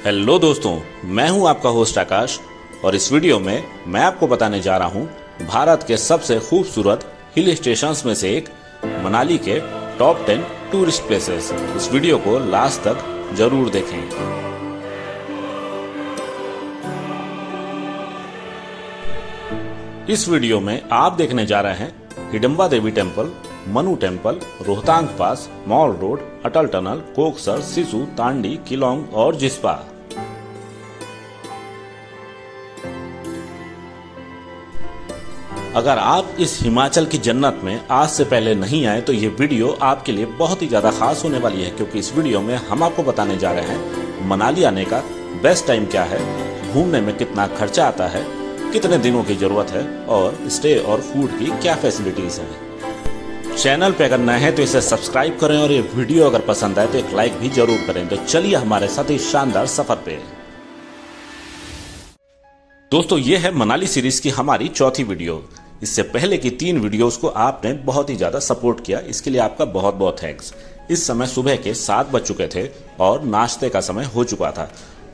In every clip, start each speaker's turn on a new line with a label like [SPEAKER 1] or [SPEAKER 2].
[SPEAKER 1] Hello दोस्तों, मैं हूं आपका होस्ट आकाश और इस वीडियो में मैं आपको बताने जा रहा हूं भारत के सबसे खूबसूरत हिल स्टेशंस में से एक मनाली के टॉप 10 टूरिस्ट प्लेसेस। इस वीडियो को लास्ट तक जरूर देखें। इस वीडियो में आप देखने जा रहे हैं हिडम्बा देवी टेम्पल, मनु टेम्पल, रोहतांग पास, मॉल रोड, अटल टनल, कोकसर, सिसु, तांडी, किलोंग और जिस्पा। अगर आप इस हिमाचल की जन्नत में आज से पहले नहीं आए तो ये वीडियो आपके लिए बहुत ही ज्यादा खास होने वाली है, क्योंकि इस वीडियो में हम आपको बताने जा रहे हैं मनाली आने का बेस्ट टाइम क्या है, घूमने में कितना खर्चा आता है, कितने दिनों की जरूरत है और स्टे और फूड की क्या फैसिलिटीज हैं। चैनल पे अगर नए हैं तो इसे सब्सक्राइब करें और ये वीडियो अगर पसंद आए तो एक लाइक भी जरूर करें। तो चलिए हमारे साथ इस शानदार सफर पे। दोस्तों, ये है मनाली सीरीज की हमारी चौथी वीडियो। इससे पहले की 3 वीडियोस को आपने बहुत ही ज्यादा सपोर्ट किया, इसके लिए आपका बहुत बहुत थैंक्स। इस समय सुबह के 7 बज चुके थे और नाश्ते का समय हो चुका था।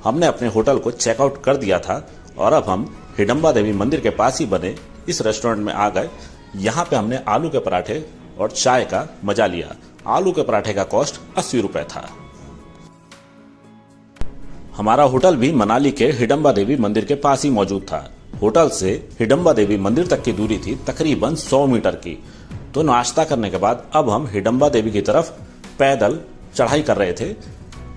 [SPEAKER 1] हमने अपने होटल को चेकआउट कर दिया था और अब हम हिडम्बा देवी मंदिर के पास ही बने इस रेस्टोरेंट में आ गए। यहाँ पे हमने आलू के पराठे और चाय का मजा लिया। आलू के पराठे का कॉस्ट 80 रुपए था। हमारा होटल भी मनाली के हिडम्बा देवी मंदिर के पास ही मौजूद था। होटल से हिडम्बा देवी मंदिर तक की दूरी थी तकरीबन 100 मीटर की। तो नाश्ता करने के बाद अब हम हिडम्बा देवी की तरफ पैदल चढ़ाई कर रहे थे।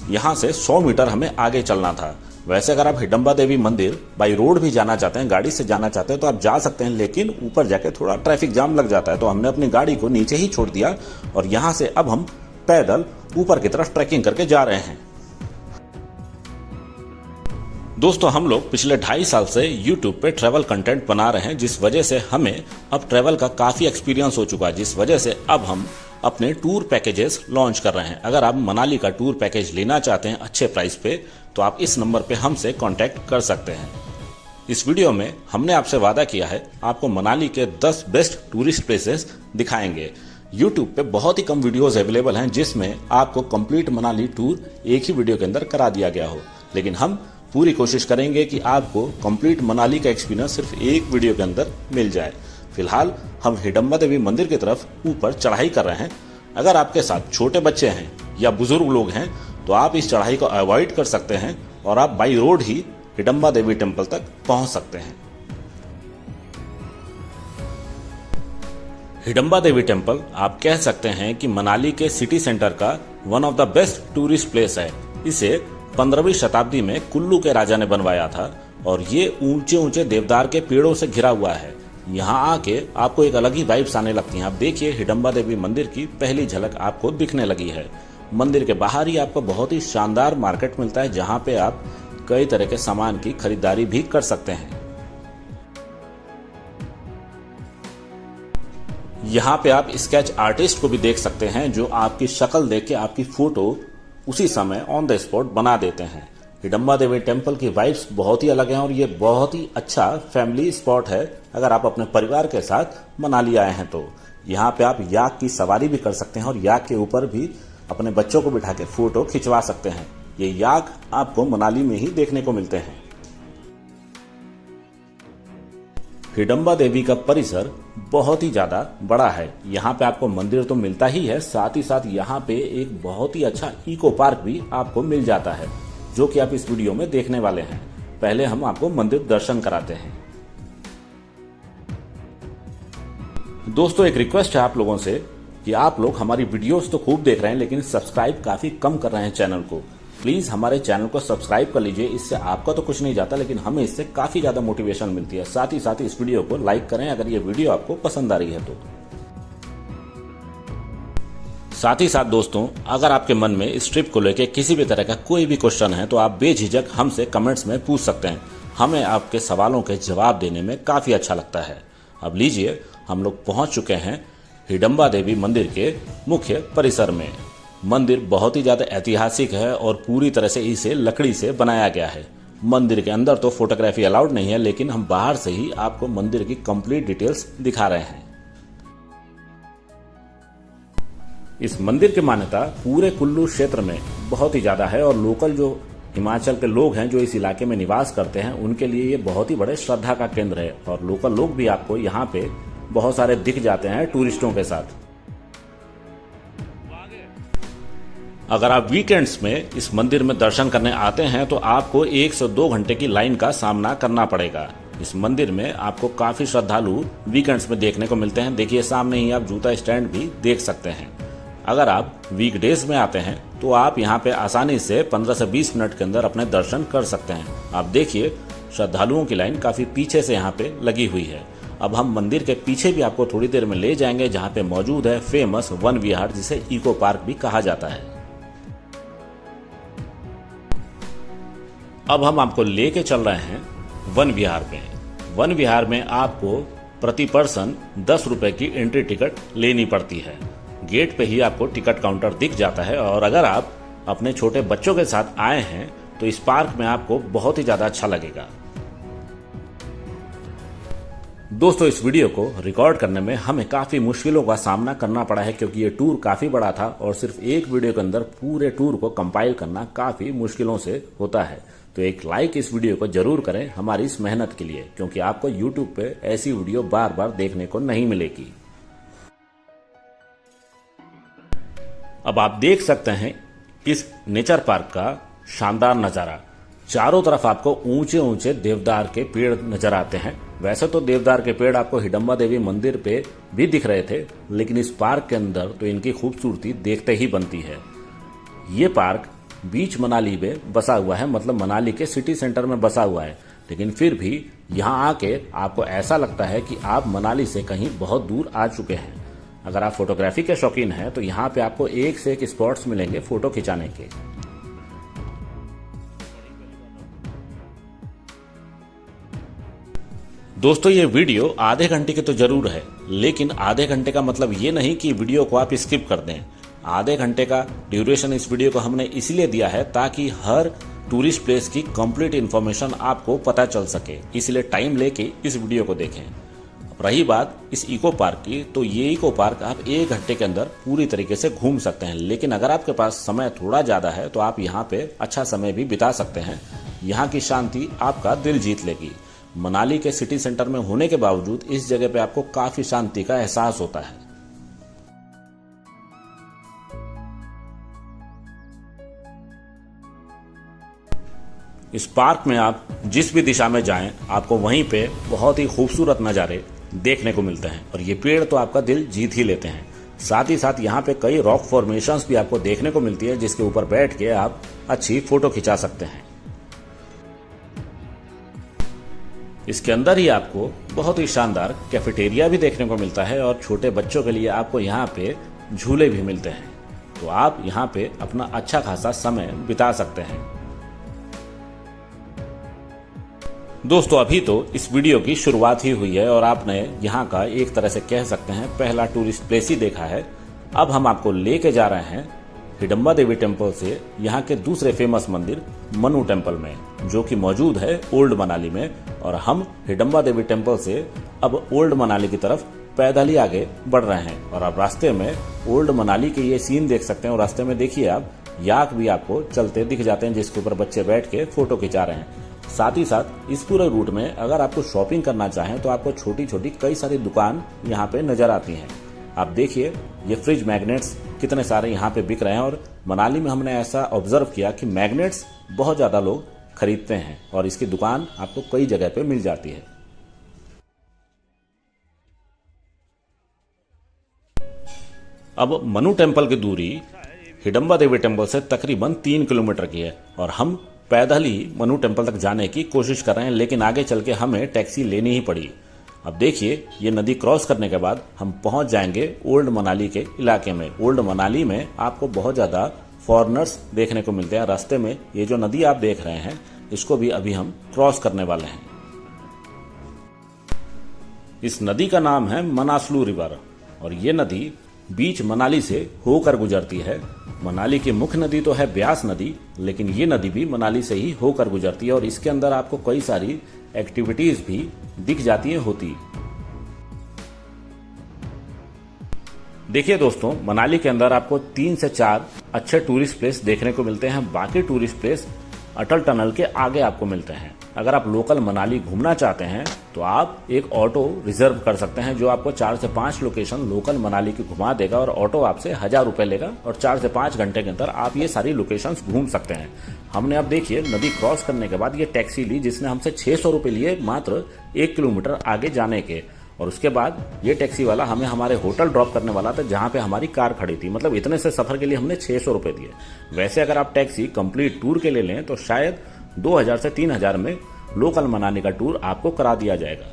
[SPEAKER 1] यहाँ से 100 मीटर हमें आगे चलना था। वैसे अगर आप हिडम्बा देवी मंदिर बाई रोड भी जाना चाहते हैं, गाड़ी से जाना चाहते हैं तो आप जा सकते हैं, लेकिन ऊपर जाके थोड़ा ट्रैफिक जाम लग जाता है। तो हमने अपनी गाड़ी को नीचे ही छोड़ दिया और यहाँ से अब हम पैदल ऊपर की तरफ ट्रैकिंग करके जा रहे हैं। दोस्तों, हम लोग पिछले 2.5 साल से YouTube पे ट्रैवल कंटेंट बना रहे हैं, जिस वजह से हमें अब ट्रैवल का काफी एक्सपीरियंस हो चुका है, जिस वजह से अब हम अपने टूर पैकेजेस लॉन्च कर रहे हैं। अगर आप मनाली का टूर पैकेज लेना चाहते हैं अच्छे प्राइस पे तो आप इस नंबर पे हमसे कांटेक्ट कर सकते हैं। इस वीडियो में हमने आपसे वादा किया है आपको मनाली के 10 बेस्ट टूरिस्ट प्लेसेस दिखाएंगे। YouTube पे बहुत ही कम वीडियोस अवेलेबल हैं जिसमें आपको कंप्लीट मनाली टूर एक ही वीडियो के अंदर करा दिया गया हो, लेकिन हम पूरी कोशिश करेंगे कि आपको कंप्लीट मनाली का एक्सपीरियंस सिर्फ एक वीडियो के अंदर मिल जाए। फिलहाल हम हिडम्बा देवी मंदिर की तरफ ऊपर चढ़ाई कर रहे हैं। अगर आपके साथ छोटे बच्चे हैं या बुजुर्ग लोग हैं तो आप इस चढ़ाई को अवॉइड कर सकते हैं और आप by road he Hidimba Devi temple तक पहुंच सकते हैं। हिडम्बा देवी टेम्पल आप कह सकते हैं कि मनाली के सिटी सेंटर का one of the best tourist place है। इसे 15वीं शताब्दी में कुल्लू के राजा ने बनवाया था और ये ऊंचे ऊंचे देवदार के पेड़ों से घिरा हुआ है। यहाँ आके आपको एक अलग ही वाइब्स आने लगती हैं। आप देखिए, हिडम्बा देवी मंदिर की पहली झलक आपको दिखने लगी है। मंदिर के बाहर ही आपको बहुत ही शानदार मार्केट मिलता है, जहाँ पे आप कई तरह के सामान की खरीदारी भी कर सकते हैं। यहाँ पे आप स्केच आर्टिस्ट को भी देख सकते हैं जो आपकी शक्ल देख के आपकी फोटो उसी समय ऑन द स्पॉट बना देते हैं। हिडम्बा देवी टेम्पल की वाइब्स बहुत ही अलग हैं और ये बहुत ही अच्छा फैमिली स्पॉट है। अगर आप अपने परिवार के साथ मनाली आए हैं तो यहाँ पे आप याक की सवारी भी कर सकते हैं और याक के ऊपर भी अपने बच्चों को बिठा के फोटो खिंचवा सकते हैं। ये याक आपको मनाली में ही देखने को मिलते हैं। हिडम्बा देवी का परिसर बहुत ही ज्यादा बड़ा है। यहाँ पे आपको मंदिर तो मिलता ही है, साथ ही साथ यहाँ पे एक बहुत ही अच्छा इको पार्क भी आपको मिल जाता है, जो कि आप इस वीडियो में देखने वाले हैं। पहले हम आपको मंदिर दर्शन कराते हैं। दोस्तों, एक रिक्वेस्ट है आप लोगों से कि आप लोग हमारी वीडियोस तो खूब देख रहे हैं लेकिन सब्सक्राइब काफी कम कर रहे हैं चैनल को। प्लीज हमारे चैनल को सब्सक्राइब कर लीजिए। इससे आपका तो कुछ नहीं जाता लेकिन हमें इससे काफी ज्यादा मोटिवेशन मिलती है। साथ ही साथ इस वीडियो को लाइक करें अगर ये वीडियो आपको पसंद आ रही है तो। साथ ही साथ दोस्तों, अगर आपके मन में इस ट्रिप को लेकर किसी भी तरह का कोई भी क्वेश्चन है तो आप बेझिझक हमसे कमेंट्स में पूछ सकते हैं। हमें आपके सवालों के जवाब देने में काफी अच्छा लगता है। अब लीजिए, हम लोग पहुंच चुके हैं हिडम्बा देवी मंदिर के मुख्य परिसर में। मंदिर बहुत ही ज्यादा ऐतिहासिक है और पूरी तरह से इसे लकड़ी से बनाया गया है। मंदिर के अंदर तो फोटोग्राफी अलाउड नहीं है, लेकिन हम बाहर से ही आपको मंदिर की कंप्लीट डिटेल्स दिखा रहे हैं। इस मंदिर की मान्यता पूरे कुल्लू क्षेत्र में बहुत ही ज्यादा है और लोकल जो हिमाचल के लोग हैं जो इस इलाके में निवास करते हैं, उनके लिए ये बहुत ही बड़े श्रद्धा का केंद्र है और लोकल लोग भी आपको यहाँ पे बहुत सारे दिख जाते हैं टूरिस्टों के साथ। अगर आप वीकेंड्स में इस मंदिर में दर्शन करने आते हैं तो आपको 1 से 2 घंटे की लाइन का सामना करना पड़ेगा। इस मंदिर में आपको काफी श्रद्धालु वीकेंड्स में देखने को मिलते हैं। देखिए सामने ही आप जूता स्टैंड भी देख सकते हैं। अगर आप वीकडेज में आते हैं तो आप यहाँ पे आसानी से 15 से 20 मिनट के अंदर अपने दर्शन कर सकते हैं। आप देखिए श्रद्धालुओं की लाइन काफी पीछे से यहाँ पे लगी हुई है। अब हम मंदिर के पीछे भी आपको थोड़ी देर में ले जाएंगे, जहाँ पे मौजूद है फेमस वन विहार, जिसे इको पार्क भी कहा जाता है। अब हम आपको लेके चल रहे हैं वन विहार में। वन विहार में आपको प्रति पर्सन 10 रुपए की एंट्री टिकट लेनी पड़ती है। गेट पे ही आपको टिकट काउंटर दिख जाता है और अगर आप अपने छोटे बच्चों के साथ आए हैं तो इस पार्क में आपको बहुत ही ज्यादा अच्छा लगेगा। दोस्तों, इस वीडियो को रिकॉर्ड करने में हमें काफी मुश्किलों का सामना करना पड़ा है, क्योंकि ये टूर काफी बड़ा था और सिर्फ एक वीडियो के अंदर पूरे टूर को कंपाइल करना काफी मुश्किलों से होता है। तो एक लाइक इस वीडियो को जरूर करें हमारी इस मेहनत के लिए, क्योंकि आपको YouTube पे ऐसी वीडियो बार बार देखने को नहीं मिलेगी। अब आप देख सकते हैं इस नेचर पार्क का शानदार नजारा। चारों तरफ आपको ऊंचे ऊंचे देवदार के पेड़ नजर आते हैं। वैसे तो देवदार के पेड़ आपको हिडम्बा देवी मंदिर पे भी दिख रहे थे, लेकिन इस पार्क के अंदर तो इनकी खूबसूरती देखते ही बनती है। ये पार्क बीच मनाली में बसा हुआ है, मतलब मनाली के सिटी सेंटर में बसा हुआ है, लेकिन फिर भी यहाँ आके आपको ऐसा लगता है कि आप मनाली से कहीं बहुत दूर आ चुके हैं। अगर आप फोटोग्राफी के शौकीन हैं तो यहाँ पे आपको एक से एक स्पॉट्स मिलेंगे फोटो खिंचाने के। दोस्तों, ये वीडियो आधे घंटे की तो जरूर है, लेकिन आधे घंटे का मतलब ये नहीं कि वीडियो को आप स्किप कर दें। आधे घंटे का ड्यूरेशन इस वीडियो को हमने इसलिए दिया है ताकि हर टूरिस्ट प्लेस की कंप्लीट इन्फॉर्मेशन आपको पता चल सके, इसलिए टाइम लेके इस वीडियो को देखें। रही बात इस इको पार्क की, तो ये इको पार्क आप 1 घंटे के अंदर पूरी तरीके से घूम सकते हैं, लेकिन अगर आपके पास समय थोड़ा ज्यादा है तो आप यहाँ पे अच्छा समय भी बिता सकते हैं। यहाँ की शांति आपका दिल जीत लेगी। मनाली के सिटी सेंटर में होने के बावजूद इस जगह पे आपको काफी शांति का एहसास होता है। इस पार्क में आप जिस भी दिशा में जाएं, आपको वहीं पे बहुत ही खूबसूरत नज़ारे देखने को मिलते हैं और ये पेड़ तो आपका दिल जीत ही लेते हैं। साथ ही साथ यहाँ पे कई रॉक फॉर्मेशंस भी आपको देखने को मिलती है, जिसके ऊपर बैठ के आप अच्छी फोटो खिंचा सकते हैं। इसके अंदर ही आपको बहुत ही शानदार कैफेटेरिया भी देखने को मिलता है और छोटे बच्चों के लिए आपको यहाँ पे झूले भी मिलते हैं, तो आप यहाँ पे अपना अच्छा खासा समय बिता सकते हैं। दोस्तों, अभी तो इस वीडियो की शुरुआत ही हुई है और आपने यहाँ का एक तरह से कह सकते हैं पहला टूरिस्ट प्लेस ही देखा है। अब हम आपको लेके जा रहे हैं हिडम्बा देवी टेम्पल से यहाँ के दूसरे फेमस मंदिर मनु टेम्पल में, जो कि मौजूद है ओल्ड मनाली में। और हम हिडम्बा देवी टेम्पल से अब ओल्ड मनाली की तरफ पैदल ही आगे बढ़ रहे हैं और अब रास्ते में ओल्ड मनाली के ये सीन देख सकते हैं। और रास्ते में देखिए आप याक भी आपको चलते दिख जाते हैं, जिसके ऊपर बच्चे बैठ के फोटो खिंचा रहे हैं। साथ ही साथ इस पूरे रूट में अगर आपको शॉपिंग करना चाहें तो आपको छोटी छोटी कई सारी दुकान यहाँ पे नजर आती हैं। आप देखिए ये फ्रिज मैग्नेट्स कितने सारे यहाँ पे बिक रहे हैं और मनाली में हमने ऐसा ऑब्जर्व किया कि मैग्नेट्स बहुत ज्यादा लोग खरीदते हैं और इसकी दुकान आपको कई जगह पे मिल जाती है। अब मनु टेम्पल की दूरी हिडम्बा देवी टेम्पल से तकरीबन 3 किलोमीटर की है और हम पैदल ही मनु टेम्पल तक जाने की कोशिश कर रहे हैं, लेकिन आगे चल के हमें टैक्सी लेनी ही पड़ी। अब देखिए ये नदी क्रॉस करने के बाद हम पहुंच जाएंगे ओल्ड मनाली के इलाके में। ओल्ड मनाली में आपको बहुत ज्यादा फॉरेनर्स देखने को मिलते हैं। रास्ते में ये जो नदी आप देख रहे हैं, इसको भी अभी हम क्रॉस करने वाले हैं। इस नदी का नाम है मनासलू रिवर और ये नदी बीच मनाली से होकर गुजरती है। मनाली की मुख्य नदी तो है ब्यास नदी, लेकिन ये नदी भी मनाली से ही होकर गुजरती है और इसके अंदर आपको कई सारी एक्टिविटीज भी दिख जाती है होती। देखिए दोस्तों, मनाली के अंदर आपको 3 से 4 अच्छे टूरिस्ट प्लेस देखने को मिलते हैं। बाकी टूरिस्ट प्लेस अटल टनल के आगे आपको मिलते हैं। अगर आप लोकल मनाली घूमना चाहते हैं तो आप एक ऑटो रिजर्व कर सकते हैं जो आपको 4 से 5 लोकेशन लोकल मनाली की घुमा देगा और ऑटो आपसे 1000 रुपए लेगा और 4 से 5 घंटे के अंदर आप ये सारी लोकेशंस घूम सकते हैं। हमने अब देखिए नदी क्रॉस करने के बाद ये टैक्सी ली जिसने हमसे 600 रुपए लिए मात्र 1 किलोमीटर आगे जाने के, और उसके बाद ये टैक्सी वाला हमें हमारे होटल ड्रॉप करने वाला था जहां पे हमारी कार खड़ी थी। मतलब इतने से सफर के लिए हमने 600 रुपए दिए। वैसे अगर आप टैक्सी कंप्लीट टूर के लिए लें तो शायद 2000 से 3000 में लोकल मनाली का टूर आपको करा दिया जाएगा।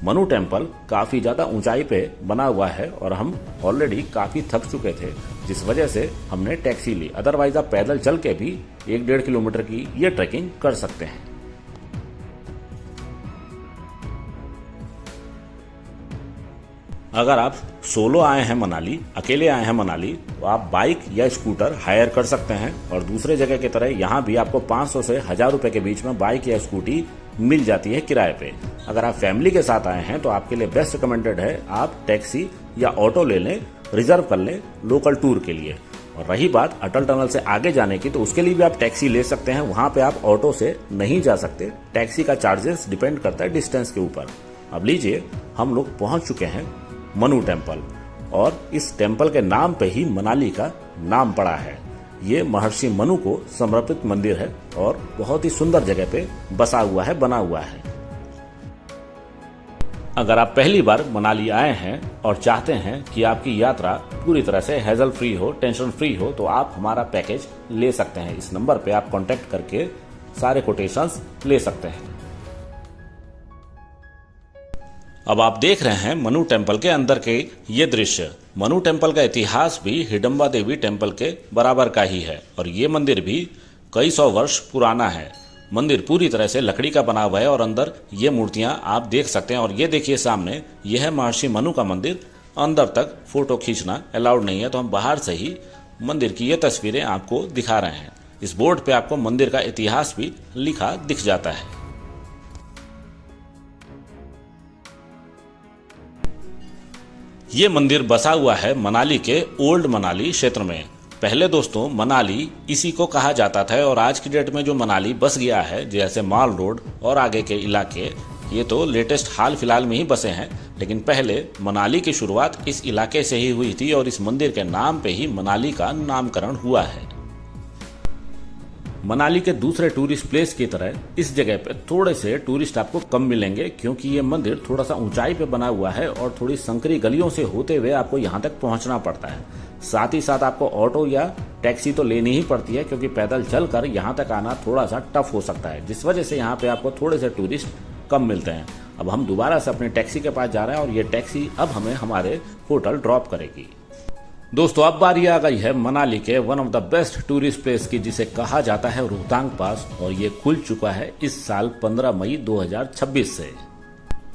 [SPEAKER 1] मनु टेम्पल काफी ज्यादा ऊंचाई पे बना हुआ है और हम ऑलरेडी काफी थक चुके थे जिस वजह से हमने टैक्सी ली। अदरवाइज आप पैदल चल के भी 1-1.5 किलोमीटर की ये ट्रैकिंग कर सकते हैं। अगर आप सोलो आए हैं मनाली, अकेले आए हैं मनाली, तो आप बाइक या स्कूटर हायर कर सकते हैं और दूसरे जगह की तरह यहाँ भी आपको 500 से 1000 रुपए के बीच में बाइक या स्कूटी मिल जाती है किराए पे। अगर आप फैमिली के साथ आए हैं तो आपके लिए बेस्ट रिकमेंडेड है आप टैक्सी या ऑटो ले लें, रिजर्व कर लें लोकल टूर के लिए। और रही बात अटल टनल से आगे जाने की, तो उसके लिए भी आप टैक्सी ले सकते हैं। वहां पे आप ऑटो से नहीं जा सकते, टैक्सी का चार्जेस डिपेंड करता है डिस्टेंस के ऊपर। अब लीजिए हम लोग पहुंच चुके हैं मनु टेम्पल और इस टेम्पल के नाम पे ही मनाली का नाम पड़ा है। ये महर्षि मनु को समर्पित मंदिर है और बहुत ही सुंदर जगह पे बसा हुआ है, बना हुआ है। अगर आप पहली बार मनाली आए हैं और चाहते हैं कि आपकी यात्रा पूरी तरह से हैजल फ्री हो, टेंशन फ्री हो, तो आप हमारा पैकेज ले सकते हैं। इस नंबर पे आप कांटेक्ट करके सारे कोटेशंस ले सकते हैं। अब आप देख रहे हैं मनु टेम्पल के अंदर के ये दृश्य। मनु टेम्पल का इतिहास भी हिडम्बा देवी टेम्पल के बराबर का ही है और ये मंदिर भी कई सौ वर्ष पुराना है। मंदिर पूरी तरह से लकड़ी का बना हुआ है और अंदर ये मूर्तियां आप देख सकते हैं। और ये देखिए सामने, यह है महर्षि मनु का मंदिर। अंदर तक फोटो खींचना अलाउड नहीं है, तो हम बाहर से ही मंदिर की ये तस्वीरें आपको दिखा रहे हैं। इस बोर्ड पे आपको मंदिर का इतिहास भी लिखा दिख जाता है। ये मंदिर बसा हुआ है मनाली के ओल्ड मनाली क्षेत्र में। पहले दोस्तों मनाली इसी को कहा जाता था और आज की डेट में जो मनाली बस गया है, जैसे माल रोड और आगे के इलाके, ये तो लेटेस्ट हाल फिलहाल में ही बसे हैं, लेकिन पहले मनाली की शुरुआत इस इलाके से ही हुई थी और इस मंदिर के नाम पे ही मनाली का नामकरण हुआ है। मनाली के दूसरे टूरिस्ट प्लेस की तरह इस जगह पे थोड़े से टूरिस्ट आपको कम मिलेंगे क्योंकि ये मंदिर थोड़ा सा ऊंचाई पे बना हुआ है और थोड़ी संकरी गलियों से होते हुए आपको यहाँ तक पहुंचना पड़ता है। साथ ही साथ आपको ऑटो या टैक्सी तो लेनी ही पड़ती है क्योंकि पैदल चलकर यहाँ तक आना थोड़ा सा टफ हो सकता है, जिस वजह से यहाँ पे आपको थोड़े से टूरिस्ट कम मिलते हैं। अब हम दोबारा से अपने टैक्सी के पास जा रहे हैं और ये टैक्सी अब हमें हमारे होटल ड्रॉप करेगी। दोस्तों अब बारी आ गई है मनाली के one of the best tourist place की, जिसे कहा जाता है रोहतांग पास, और ये खुल चुका है इस साल 15 मई 2026 से।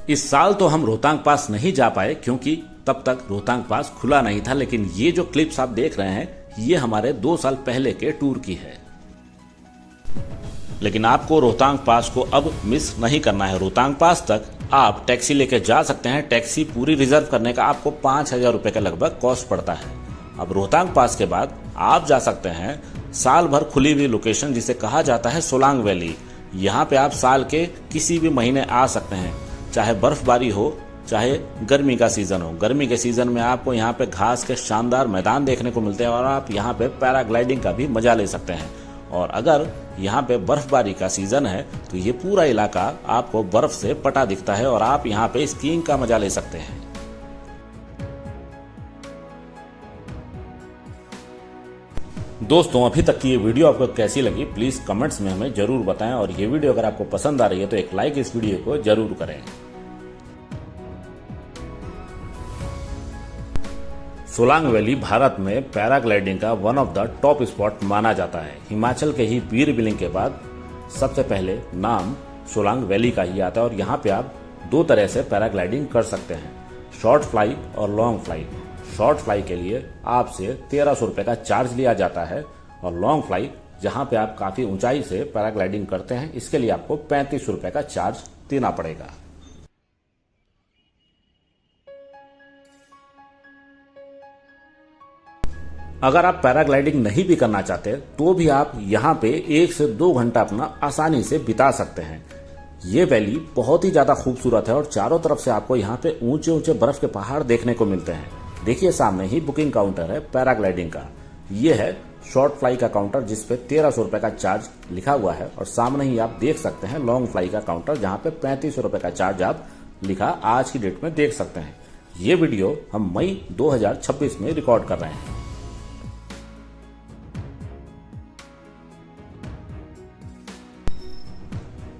[SPEAKER 1] इस साल तो हम रोहतांग पास नहीं जा पाए क्योंकि तब तक रोहतांग पास खुला नहीं था, लेकिन ये जो क्लिप्स आप देख रहे हैं ये हमारे 2 साल पहले के टूर की है। लेकिन आपको रोहतांग पास को अब मिस नहीं करना है। रोहतांग पास तक आप टैक्सी लेके जा सकते हैं। टैक्सी पूरी रिजर्व करने का आपको 5000 रुपए का लगभग कॉस्ट पड़ता है। अब रोहतांग पास के बाद आप जा सकते हैं साल भर खुली हुई लोकेशन जिसे कहा जाता है सोलांग वैली। यहाँ पे आप साल के किसी भी महीने आ सकते हैं, चाहे बर्फबारी हो चाहे गर्मी का सीजन हो। गर्मी के सीजन में आपको यहाँ पे घास के शानदार मैदान देखने को मिलते हैं और आप यहाँ पे पैराग्लाइडिंग का भी मजा ले सकते हैं। और अगर यहाँ पे बर्फबारी का सीजन है तो ये पूरा इलाका आपको बर्फ से पटा दिखता है और आप यहाँ पे स्कीइंग का मजा ले सकते हैं। दोस्तों अभी तक की ये वीडियो आपको कैसी लगी प्लीज कमेंट्स में हमें जरूर बताएं और ये वीडियो अगर आपको पसंद आ रही है तो एक लाइक इस वीडियो को जरूर करें। सोलांग वैली भारत में पैराग्लाइडिंग का one of the top spot माना जाता है। हिमाचल के ही पीर बिलिंग के बाद सबसे पहले नाम सोलांग वैली का ही आता है और यहाँ पे आप 2 तरह से पैराग्लाइडिंग कर सकते हैं, शॉर्ट फ्लाई और लॉन्ग फ्लाई। शॉर्ट फ्लाई के लिए आपसे 1300 रुपए का चार्ज लिया जाता है और लॉन्ग फ्लाई जहां पे आप काफी ऊंचाई से पैराग्लाइडिंग करते हैं इसके लिए आपको 3500 रुपए का चार्ज देना पड़ेगा। अगर आप पैराग्लाइडिंग नहीं भी करना चाहते तो भी आप यहाँ पे 1 से 2 घंटा अपना आसानी से बिता सकते हैं। ये वैली बहुत ही ज्यादा खूबसूरत है और चारों तरफ से आपको यहाँ पे ऊंचे ऊंचे बर्फ के पहाड़ देखने को मिलते हैं। देखिए सामने ही बुकिंग काउंटर है पैराग्लाइडिंग का। ये है शॉर्ट फ्लाई का काउंटर जिसपे 1300 रुपए का चार्ज लिखा हुआ है और सामने ही आप देख सकते हैं लॉन्ग फ्लाई का काउंटर जहाँ पे 3500 रुपए का चार्ज आप लिखा आज की डेट में देख सकते हैं। ये वीडियो हम मई 2026 में रिकॉर्ड कर रहे हैं।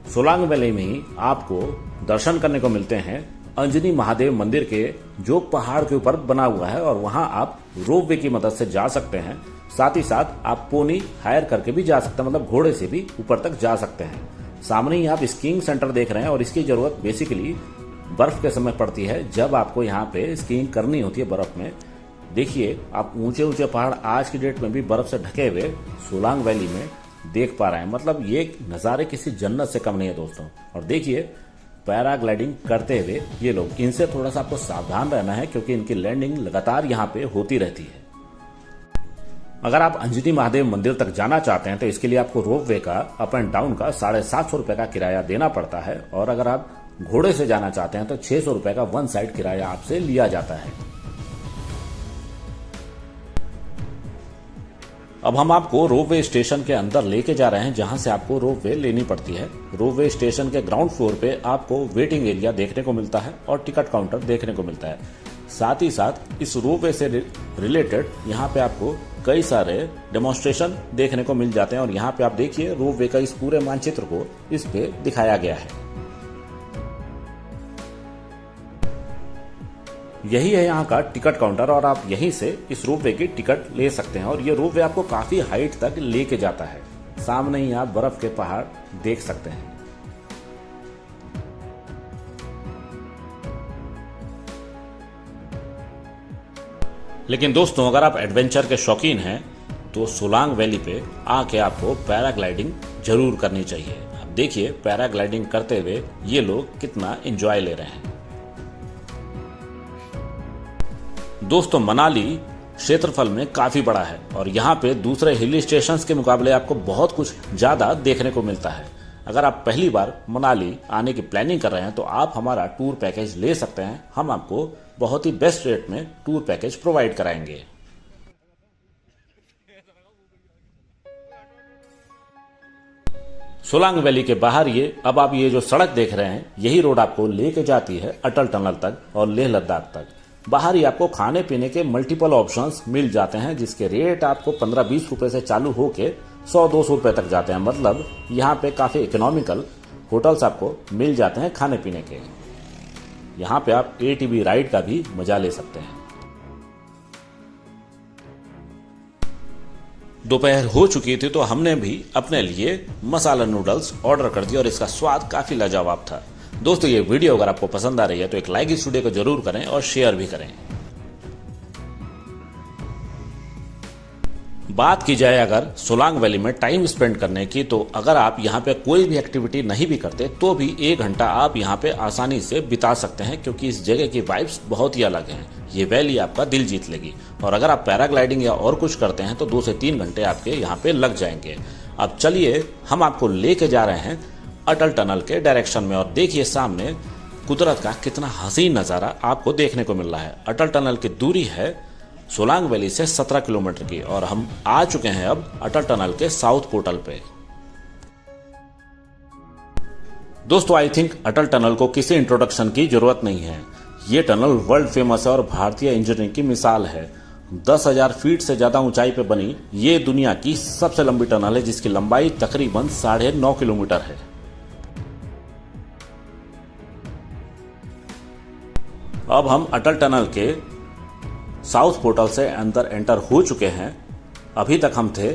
[SPEAKER 1] सोलांग वैली में ही आपको दर्शन करने को मिलते हैं अंजनी महादेव मंदिर के जो पहाड़ के ऊपर बना हुआ है और वहां आप रोपवे की मदद से जा सकते हैं। साथ ही साथ आप पोनी हायर करके भी जा सकते हैं, मतलब घोड़े से भी ऊपर तक जा सकते हैं। सामने ही आप स्कीइंग सेंटर देख रहे हैं और इसकी जरूरत बेसिकली बर्फ के समय पड़ती है जब आपको यहाँ पे स्कीइंग करनी होती है बर्फ में। देखिए आप ऊंचे ऊंचे पहाड़ आज की डेट में भी बर्फ से ढके हुए सोलांग वैली में देख पा रहे हैं, मतलब ये नज़ारे किसी जन्नत से कम नहीं है दोस्तों। और देखिए पैराग्लाइडिंग करते हुए ये लोग, इनसे थोड़ा सा आपको सावधान रहना है क्योंकि इनकी लैंडिंग लगातार यहाँ पे होती रहती है। अगर आप अंजनी महादेव मंदिर तक जाना चाहते हैं तो इसके लिए आपको रोपवे का अप एंड डाउन का 750 रुपए का किराया देना पड़ता है और अगर आप घोड़े से जाना चाहते हैं तो 600 रुपए का वन साइड किराया आपसे लिया जाता है। अब हम आपको रोपवे स्टेशन के अंदर लेके जा रहे हैं जहां से आपको रोपवे लेनी पड़ती है। रोपवे स्टेशन के ग्राउंड फ्लोर पे आपको वेटिंग एरिया देखने को मिलता है और टिकट काउंटर देखने को मिलता है। साथ ही साथ इस रोपवे से रिलेटेड यहाँ पे आपको कई सारे डेमोन्स्ट्रेशन देखने को मिल जाते हैं और यहाँ पे आप देखिए रोपवे का इस पूरे मानचित्र को इस पे दिखाया गया है। यही है यहाँ का टिकट काउंटर और आप यहीं से इस रोपवे की टिकट ले सकते हैं और ये रोपवे आपको काफी हाइट तक लेके जाता है। सामने ही आप बर्फ के पहाड़ देख सकते हैं। लेकिन दोस्तों अगर आप एडवेंचर के शौकीन हैं तो सोलांग वैली पे आके आपको पैराग्लाइडिंग जरूर करनी चाहिए। आप देखिए पैराग्लाइडिंग करते हुए ये लोग कितना एंजॉय ले रहे हैं। दोस्तों मनाली क्षेत्रफल में काफी बड़ा है और यहाँ पे दूसरे हिल स्टेशंस के मुकाबले आपको बहुत कुछ ज्यादा देखने को मिलता है। अगर आप पहली बार मनाली आने की प्लानिंग कर रहे हैं तो आप हमारा टूर पैकेज ले सकते हैं। हम आपको बहुत ही बेस्ट रेट में टूर पैकेज प्रोवाइड कराएंगे। सोलांग वैली के बाहर अब आप ये जो सड़क देख रहे हैं यही रोड आपको लेके जाती है अटल टनल तक और लेह लद्दाख तक। बाहर ही आपको खाने पीने के मल्टीपल ऑप्शंस मिल जाते हैं जिसके रेट आपको 15-20 रुपए से चालू होके 100-200 रुपए तक जाते हैं। मतलब यहाँ पे काफी इकोनॉमिकल होटल्स आपको मिल जाते हैं खाने पीने के। यहाँ पे आप ATV राइड का भी मजा ले सकते हैं। दोपहर हो चुकी थी तो हमने भी अपने लिए मसाला नूडल्स ऑर्डर कर दिया और इसका स्वाद काफी लाजवाब था। दोस्तों ये वीडियो अगर आपको पसंद आ रही है तो एक लाइक इस वीडियो को जरूर करें और शेयर भी करें। बात की जाए अगर सोलांग वैली में टाइम स्पेंड करने की तो अगर आप यहाँ पे कोई भी एक्टिविटी नहीं भी करते तो भी 1 घंटा आप यहाँ पे आसानी से बिता सकते हैं क्योंकि इस जगह की वाइब्स बहुत ही अलग हैं। ये वैली आपका दिल जीत लेगी और अगर आप पैराग्लाइडिंग या और कुछ करते हैं तो 2 से 3 घंटे आपके यहाँ पे लग जाएंगे। अब चलिए हम आपको लेके जा रहे हैं अटल टनल के डायरेक्शन में और देखिए सामने कुदरत का कितना हसीन नज़ारा आपको देखने को मिल रहा है। अटल टनल की दूरी है सोलांग वैली से 17 किलोमीटर की और हम आ चुके हैं अब अटल टनल के साउथ पोर्टल पे। दोस्तों आई थिंक अटल टनल को किसी इंट्रोडक्शन की जरूरत नहीं है। ये टनल वर्ल्ड फेमस है और भारतीय इंजीनियरिंग की मिसाल है। 10,000 फीट से ज्यादा ऊंचाई पे बनी ये दुनिया की सबसे लंबी टनल है जिसकी लंबाई तकरीबन 9.5 किलोमीटर है। अब हम अटल टनल के साउथ पोर्टल से अंदर एंटर हो चुके हैं। अभी तक हम थे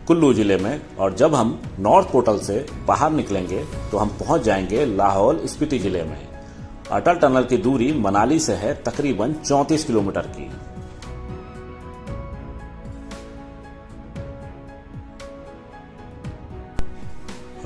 [SPEAKER 1] कुल्लू जिले में और जब हम नॉर्थ पोर्टल से बाहर निकलेंगे तो हम पहुंच जाएंगे लाहौल स्पीति जिले में। अटल टनल की दूरी मनाली से है तकरीबन 34 किलोमीटर की।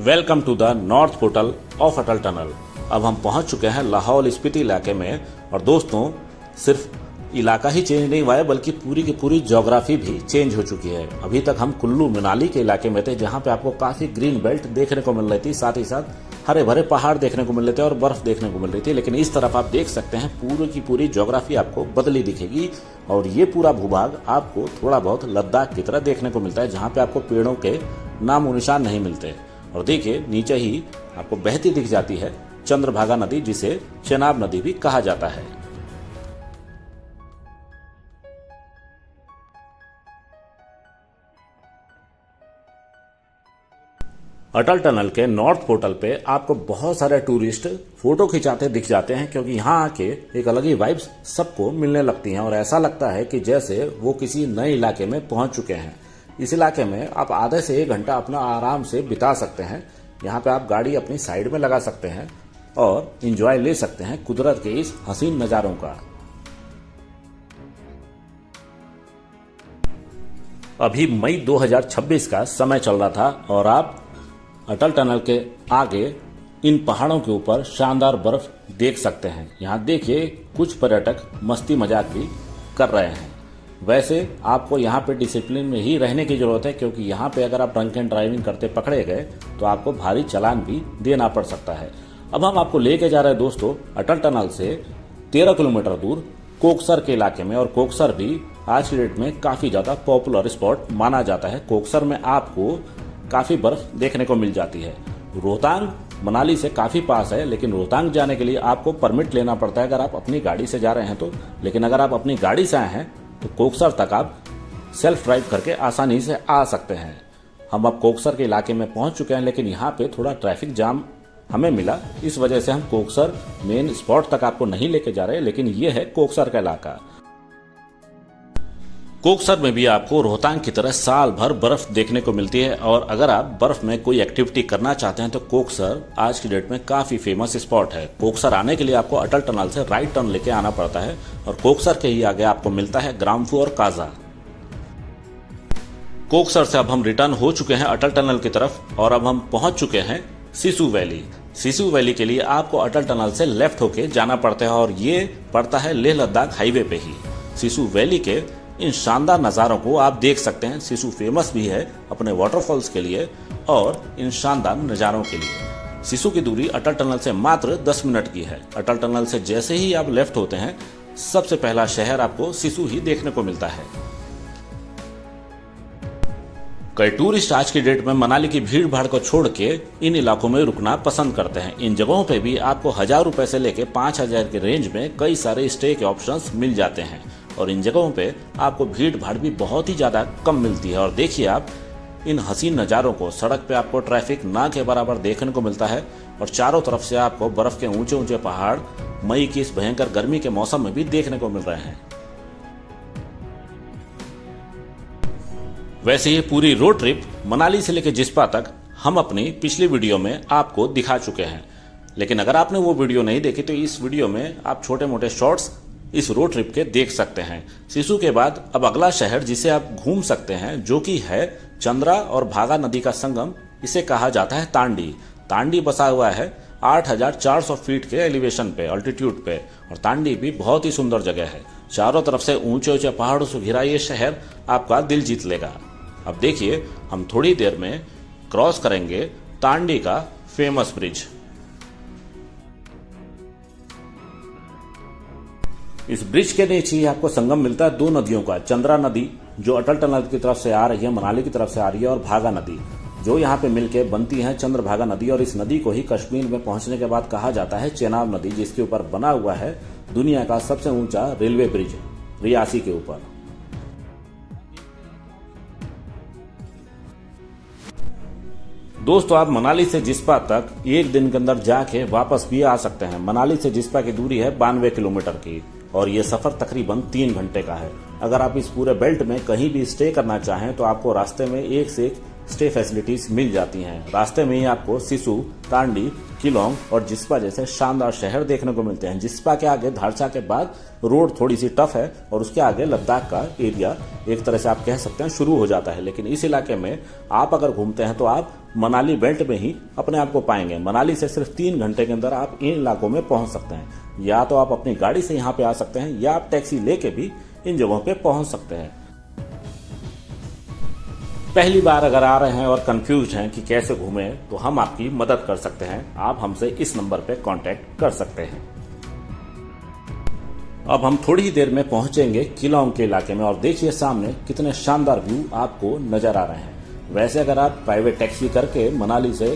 [SPEAKER 1] Welcome to the north portal of Atal tunnel. अब हम पहुंच चुके हैं लाहौल स्पीति इलाके में और दोस्तों सिर्फ इलाका ही चेंज नहीं हुआ है बल्कि पूरी की पूरी ज्योग्राफी भी चेंज हो चुकी है। अभी तक हम कुल्लू मनाली के इलाके में थे जहां पे आपको काफी ग्रीन बेल्ट देखने को मिल रही थी, साथ ही साथ हरे भरे पहाड़ देखने को मिल रहे थे और बर्फ देखने को मिल रही थी। लेकिन इस तरफ आप देख सकते हैं पूरी की पूरी ज्योग्राफी आपको बदली दिखेगी और ये पूरा भूभाग आपको थोड़ा बहुत लद्दाख की तरह देखने को मिलता है जहां पे आपको पेड़ों के नामो निशान नहीं मिलते। और देखिए नीचे ही आपको बहती दिख जाती है चंद्रभागा नदी, जिसे चेनाब नदी भी कहा जाता है। अटल टनल के नॉर्थ पोर्टल पे आपको बहुत सारे टूरिस्ट फोटो खिंचाते दिख जाते हैं, क्योंकि यहाँ आके एक अलग ही वाइब्स सबको मिलने लगती हैं और ऐसा लगता है कि जैसे वो किसी नए इलाके में पहुंच चुके हैं। इस इलाके में आप आधे से 1 घंटा अपना आराम से बिता सकते हैं। यहाँ पे आप गाड़ी अपनी साइड में लगा सकते हैं और इंजॉय ले सकते हैं कुदरत के इस हसीन नजारों का। अभी मई 2026 का समय चल रहा था और आप अटल टनल के आगे इन पहाड़ों के ऊपर शानदार बर्फ देख सकते हैं। यहाँ देखिए कुछ पर्यटक मस्ती मजाक भी कर रहे हैं। वैसे आपको यहाँ पे डिसिप्लिन में ही रहने की जरूरत है, क्योंकि यहाँ पे अगर आप ड्रंक एंड ड्राइविंग करते पकड़े गए तो आपको भारी चालान भी देना पड़ सकता है। अब हम आपको लेके जा रहे हैं दोस्तों अटल टनल से 13 किलोमीटर दूर कोकसर के इलाके में। और कोकसर भी आज की डेट में काफी ज्यादा पॉपुलर स्पॉट माना जाता है। कोकसर में आपको काफी बर्फ देखने को मिल जाती है। रोहतांग मनाली से काफी पास है, लेकिन रोहतांग जाने के लिए आपको परमिट लेना पड़ता है अगर आप अपनी गाड़ी से जा रहे हैं तो। लेकिन अगर आप अपनी गाड़ी से आए हैं तो कोकसर तक आप सेल्फ ड्राइव करके आसानी से आ सकते हैं। हम अब कोकसर के इलाके में पहुंच चुके हैं, लेकिन यहाँ पे थोड़ा ट्रैफिक जाम हमें मिला, इस वजह से हम कोकसर मेन स्पॉट तक आपको नहीं लेके जा रहे। लेकिन ये है कोकसर का इलाका। कोकसर में भी आपको रोहतांग की तरह साल भर बर्फ देखने को मिलती है और अगर आप बर्फ में कोई एक्टिविटी करना चाहते हैं तो कोकसर आज की डेट में काफी फेमस स्पॉट है। कोकसर आने के लिए आपको अटल टनल से राइट टर्न लेके आना पड़ता है और कोकसर के ही आगे आपको मिलता है ग्राम्फू और काजा। कोकसर से अब हम रिटर्न हो चुके हैं अटल टनल की तरफ और अब हम पहुंच चुके हैं सिसु वैली। सिसु वैली के लिए आपको अटल टनल से लेफ्ट होके जाना पड़ता है और ये पड़ता है लेह लद्दाख हाईवे पे ही। सिसु वैली के इन शानदार नज़ारों को आप देख सकते हैं। सिसु फेमस भी है अपने वाटरफॉल्स के लिए और इन शानदार नज़ारों के लिए। सिसु की दूरी अटल टनल से मात्र 10 मिनट की है। अटल टनल से जैसे ही आप लेफ्ट होते हैं सबसे पहला शहर आपको सिसु ही देखने को मिलता है। कई टूरिस्ट आज की डेट में मनाली की भीड़ भाड़ को छोड़ के इन इलाकों में रुकना पसंद करते हैं। इन जगहों पे भी आपको 1000 रुपए से लेके 5000 के रेंज में कई सारे स्टे के ऑप्शंस मिल जाते हैं और इन जगहों पे आपको भीड़ भाड़ भी बहुत ही ज्यादा कम मिलती है। और देखिए आप इन हसीन नज़ारों को, सड़क पे आपको ट्रैफिक ना के बराबर देखने को मिलता है और चारों तरफ से आपको बर्फ के ऊंचे ऊंचे पहाड़ मई की इस भयंकर गर्मी के मौसम में भी देखने को मिल रहे हैं। वैसे ये पूरी रोड ट्रिप मनाली से लेकर जिस्पा तक हम अपनी पिछली वीडियो में आपको दिखा चुके हैं, लेकिन अगर आपने वो वीडियो नहीं देखी तो इस वीडियो में आप छोटे मोटे शॉर्ट्स इस रोड ट्रिप के देख सकते हैं। सिसु के बाद अब अगला शहर जिसे आप घूम सकते हैं जो कि है चंद्रा और भागा नदी का संगम, इसे कहा जाता है तांडी। तांडी बसा हुआ है 8400 फीट के एलिवेशन पे, अल्टीट्यूड पे, और तांडी भी बहुत ही सुंदर जगह है। चारों तरफ से ऊंचे ऊंचे पहाड़ों से घिरा ये शहर आपका दिल जीत लेगा। अब देखिए हम थोड़ी देर में क्रॉस करेंगे तांडी का फेमस ब्रिज। इस ब्रिज के नीचे ही आपको संगम मिलता है 2 नदियों का, चंद्रा नदी जो अटल टनल की तरफ से आ रही है, मनाली की तरफ से आ रही है, और भागा नदी जो यहाँ पे मिलके बनती है चंद्रभागा नदी। और इस नदी को ही कश्मीर में पहुंचने के बाद कहा जाता है चेनाब नदी, जिसके ऊपर बना हुआ है दुनिया का सबसे ऊंचा रेलवे ब्रिज रियासी के ऊपर। दोस्तों आप मनाली से जिस्पा तक एक दिन के अंदर जाके वापस भी आ सकते हैं। मनाली से जिस्पा की दूरी है 92 किलोमीटर की और ये सफर तकरीबन 3 घंटे का है। अगर आप इस पूरे बेल्ट में कहीं भी स्टे करना चाहें तो आपको रास्ते में एक से एक स्टे फैसिलिटीज मिल जाती हैं। रास्ते में ही आपको सिसु, तांडी, किलोंग और जिस्पा जैसे शानदार शहर देखने को मिलते हैं। जिस्पा के आगे धारचा के बाद रोड थोड़ी सी टफ है और उसके आगे लद्दाख का एरिया एक तरह से आप कह सकते हैं शुरू हो जाता है। लेकिन इस इलाके में आप अगर घूमते हैं तो आप मनाली बेल्ट में ही अपने आप को पाएंगे। मनाली से सिर्फ 3 घंटे के अंदर आप इन इलाकों में पहुंच सकते हैं। या तो आप अपनी गाड़ी से यहाँ पे आ सकते हैं या आप टैक्सी लेके भी इन जगहों पे पहुंच सकते हैं। पहली बार अगर आ रहे हैं और कंफ्यूज हैं कि कैसे घूमें, तो हम आपकी मदद कर सकते हैं। आप हमसे इस नंबर पे कांटेक्ट कर सकते हैं। अब हम थोड़ी ही देर में पहुंचेंगे किलोंग के इलाके में और देखिए सामने कितने शानदार व्यू आपको नजर आ रहे हैं। वैसे अगर आप प्राइवेट टैक्सी करके मनाली से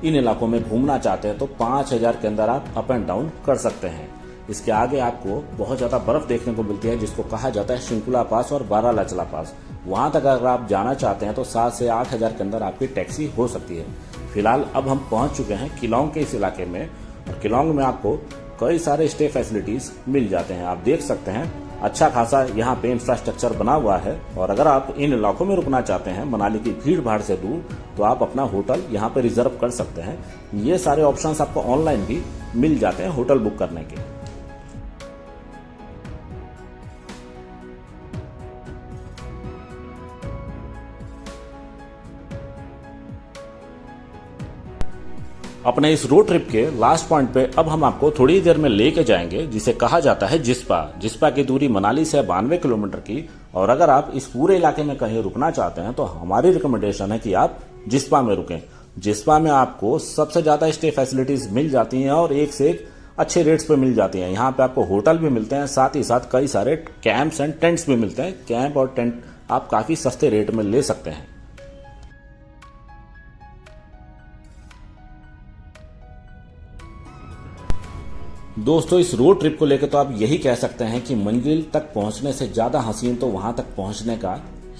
[SPEAKER 1] इन इलाकों में घूमना चाहते हैं तो 5000 के अंदर आप अप एंड डाउन कर सकते हैं। इसके आगे आपको बहुत ज्यादा बर्फ देखने को मिलती है, जिसको कहा जाता है शिंकुला पास और बारालाचला पास। वहां तक अगर आप जाना चाहते हैं तो 7 से 8000 के अंदर आपकी टैक्सी हो सकती है। फिलहाल अब हम पहुंच चुके हैं किलोंग के इस इलाके में, और किलोंग में आपको कई सारे स्टे फैसिलिटीज मिल जाते हैं। आप देख सकते हैं अच्छा खासा यहाँ पे इंफ्रास्ट्रक्चर बना हुआ है। और अगर आप इन इलाकों में रुकना चाहते हैं मनाली की भीड़ भाड़ से दूर, तो आप अपना होटल यहाँ पे रिजर्व कर सकते हैं। ये सारे ऑप्शंस आपको ऑनलाइन भी मिल जाते हैं होटल बुक करने के। अपने इस रोड ट्रिप के लास्ट पॉइंट पे अब हम आपको थोड़ी देर में लेके जाएंगे, जिसे कहा जाता है जिस्पा। जिस्पा की दूरी मनाली से 92 किलोमीटर की। और अगर आप इस पूरे इलाके में कहीं रुकना चाहते हैं तो हमारी रिकमेंडेशन है कि आप जिस्पा में रुकें। जिस्पा में आपको सबसे ज्यादा स्टे फैसिलिटीज मिल जाती हैं और एक से एक अच्छे रेट्स पे मिल जाती हैं। यहाँ पे आपको होटल भी मिलते हैं, साथ ही साथ कई सारे कैंप्स एंड टेंट्स भी मिलते हैं। कैंप और टेंट आप काफी सस्ते रेट में ले सकते हैं। दोस्तों, इस रोड ट्रिप को लेकर तो आप यही कह सकते हैं कि मंजिल तक पहुंचने से ज्यादा हसीन तो वहां तक पहुंचने का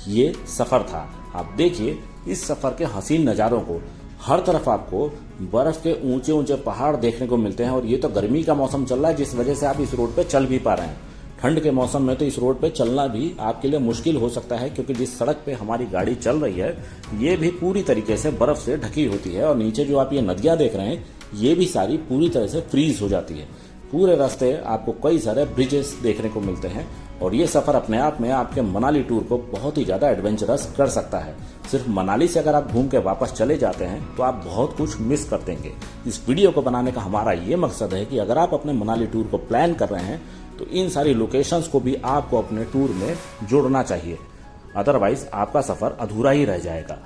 [SPEAKER 1] ये सफर था। आप देखिए इस सफर के हसीन नजारों को। हर तरफ आपको बर्फ के ऊंचे ऊंचे पहाड़ देखने को मिलते हैं, और ये तो गर्मी का मौसम चल रहा है जिस वजह से आप इस रोड पे चल भी पा रहे हैं। ठंड के मौसम में तो इस रोड पे चलना भी आपके लिए मुश्किल हो सकता है, क्योंकि जिस सड़क पे हमारी गाड़ी चल रही है ये भी पूरी तरीके से बर्फ से ढकी होती है। और नीचे जो आप ये नदियां देख रहे हैं ये भी सारी पूरी तरह से फ्रीज हो जाती है। पूरे रास्ते आपको कई सारे ब्रिजेस देखने को मिलते हैं, और ये सफर अपने आप में आपके मनाली टूर को बहुत ही ज्यादा एडवेंचरस कर सकता है। सिर्फ मनाली से अगर आप घूम के वापस चले जाते हैं तो आप बहुत कुछ मिस कर देंगे। इस वीडियो को बनाने का हमारा ये मकसद है कि अगर आप अपने मनाली टूर को प्लान कर रहे हैं तो इन सारी लोकेशंस को भी आपको अपने टूर में जोड़ना चाहिए, अदरवाइज आपका सफर अधूरा ही रह जाएगा।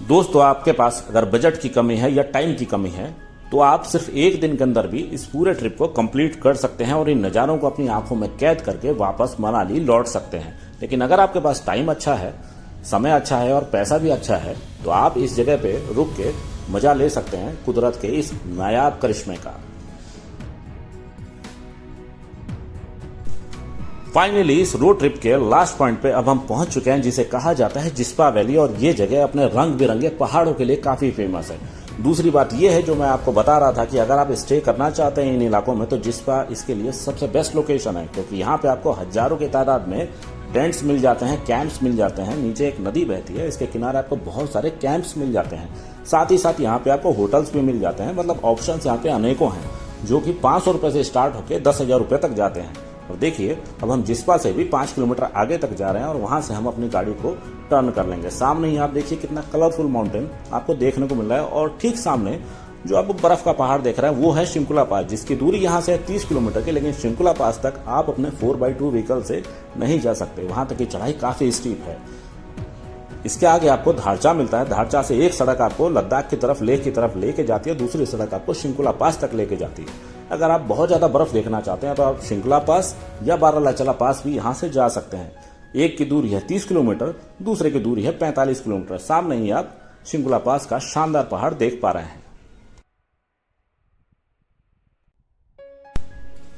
[SPEAKER 1] दोस्तों, आपके पास अगर बजट की कमी है या टाइम की कमी है तो आप सिर्फ एक दिन के अंदर भी इस पूरे ट्रिप को कंप्लीट कर सकते हैं और इन नज़ारों को अपनी आंखों में कैद करके वापस मनाली लौट सकते हैं। लेकिन अगर आपके पास टाइम अच्छा है, समय अच्छा है और पैसा भी अच्छा है, तो आप इस जगह पे रुक के मजा ले सकते हैं कुदरत के इस नायाब करिश्मे का। फाइनली इस रोड ट्रिप के लास्ट पॉइंट पे अब हम पहुंच चुके हैं, जिसे कहा जाता है जिस्पा वैली। और ये जगह अपने रंग बिरंगे पहाड़ों के लिए काफी फेमस है। दूसरी बात यह है जो मैं आपको बता रहा था कि अगर आप स्टे करना चाहते हैं इन इलाकों में तो जिस्पा इसके लिए सबसे बेस्ट लोकेशन है, क्योंकि यहाँ पे आपको हजारों की तादाद में टेंट्स मिल जाते हैं, कैंप्स मिल जाते हैं। नीचे एक नदी बहती है, इसके किनारे आपको बहुत सारे कैंप्स मिल जाते हैं। साथ ही साथ यहाँ पे आपको होटल्स भी मिल जाते हैं। मतलब ऑप्शन यहाँ पे अनेकों हैं, जो कि 500 रुपए से स्टार्ट होकर 10,000 रुपए तक जाते हैं। और देखिए अब हम जिस्पा से भी 5 किलोमीटर आगे तक जा रहे हैं और वहां से हम अपनी गाड़ी को टर्न कर लेंगे। सामने ही आप देखिए कितना कलरफुल माउंटेन आपको देखने को मिल रहा है, और ठीक सामने जो आपको बर्फ का पहाड़ देख रहा है वो है शिंकुला पास, जिसकी दूरी यहाँ से है 30 किलोमीटर की। लेकिन शिंकुला पास तक आप अपने 4x2 व्हीकल से नहीं जा सकते, वहां तक की चढ़ाई काफी स्टीप है। इसके आगे आपको धारचा मिलता है। धारचा से एक सड़क आपको लद्दाख की तरफ, लेह की तरफ लेके जाती है, दूसरी सड़क आपको शिंकुला पास तक लेके जाती है। अगर आप बहुत ज्यादा बर्फ देखना चाहते हैं तो आप शिंकुला पास या बारालाचला पास भी यहां से जा सकते हैं। एक की दूरी है 30 किलोमीटर, दूसरे की दूरी है 45 किलोमीटर। सामने ही आप शिंकुला पास का शानदार पहाड़ देख पा रहे हैं।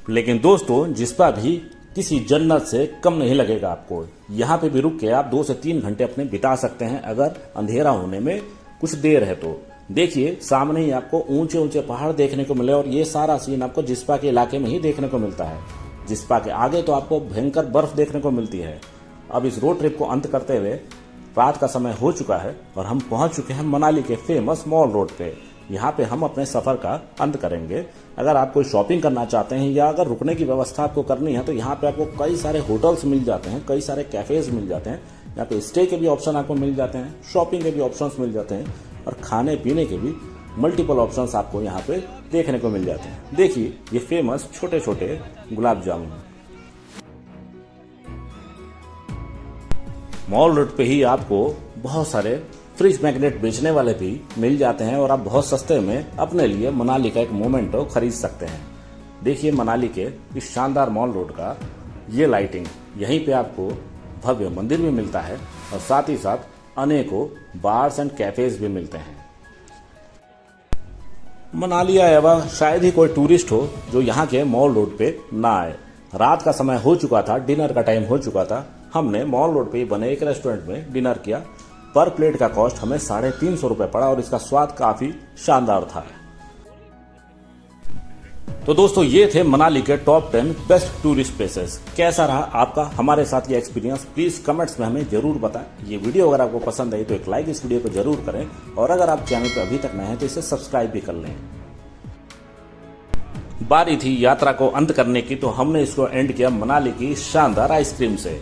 [SPEAKER 1] लेकिन दोस्तों, जिस्पा भी किसी जन्नत से कम नहीं लगेगा आपको। यहाँ पे भी रुक के आप 2 से 3 घंटे अपने बिता सकते हैं, अगर अंधेरा होने में कुछ देर है तो। देखिए सामने ही आपको ऊंचे ऊंचे पहाड़ देखने को मिले, और ये सारा सीन आपको जिस्पा के इलाके में ही देखने को मिलता है। जिस्पा के आगे तो आपको भयंकर बर्फ देखने को मिलती है। अब इस रोड ट्रिप को अंत करते हुए रात का समय हो चुका है और हम पहुंच चुके हैं मनाली के फेमस मॉल रोड पे। यहाँ पे हम अपने सफर का अंत करेंगे। अगर आप कोई शॉपिंग करना चाहते हैं या अगर रुकने की व्यवस्था आपको करनी है तो यहाँ पे आपको कई सारे होटल्स मिल जाते हैं, कई सारे कैफेज मिल जाते हैं। यहाँ पे स्टे के भी ऑप्शन आपको मिल जाते हैं, शॉपिंग के भी ऑप्शंस मिल जाते हैं, और खाने पीने के भी मल्टीपल ऑप्शंस आपको यहाँ पे देखने को मिल जाते हैं। देखिए ये फेमस छोटे छोटे गुलाब जामुन मॉल रोड पे ही आपको बहुत सारे फ्रिज मैग्नेट बेचने वाले भी मिल जाते हैं और आप बहुत सस्ते में अपने लिए मनाली का एक मोमेंटो खरीद सकते हैं। देखिए मनाली के इस शानदार मॉल रोड का ये लाइटिंग, यहीं पे आपको भव्य मंदिर भी मिलता है और साथ ही साथ अनेकों बार्स एंड कैफेज भी मिलते हैं। मनाली आया हुआ शायद ही कोई टूरिस्ट हो जो यहाँ के मॉल रोड पे ना आए। रात का समय हो चुका था, डिनर का टाइम हो चुका था। हमने मॉल रोड पे बने एक रेस्टोरेंट में डिनर किया। पर प्लेट का कॉस्ट हमें 350 रुपए पड़ा और इसका स्वाद काफी शानदार था। तो दोस्तों ये थे मनाली के टॉप 10 बेस्ट टूरिस्ट प्लेसेस। कैसा रहा आपका हमारे साथ ये एक्सपीरियंस, प्लीज कमेंट्स में हमें जरूर बताएं। ये वीडियो अगर आपको पसंद आई तो एक लाइक इस वीडियो को जरूर करें और अगर आप चैनल पर अभी तक नए हैं तो इसे सब्सक्राइब भी कर लें। बारी थी यात्रा को अंत करने की, तो हमने इसको एंड किया मनाली की शानदार आइसक्रीम से।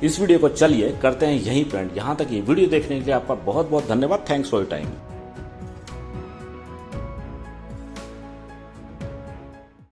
[SPEAKER 1] इस वीडियो को चलिए करते हैं यहीं पे एंड। यहाँ तक ये वीडियो देखने के लिए आपका बहुत बहुत धन्यवाद। Thanks for your time.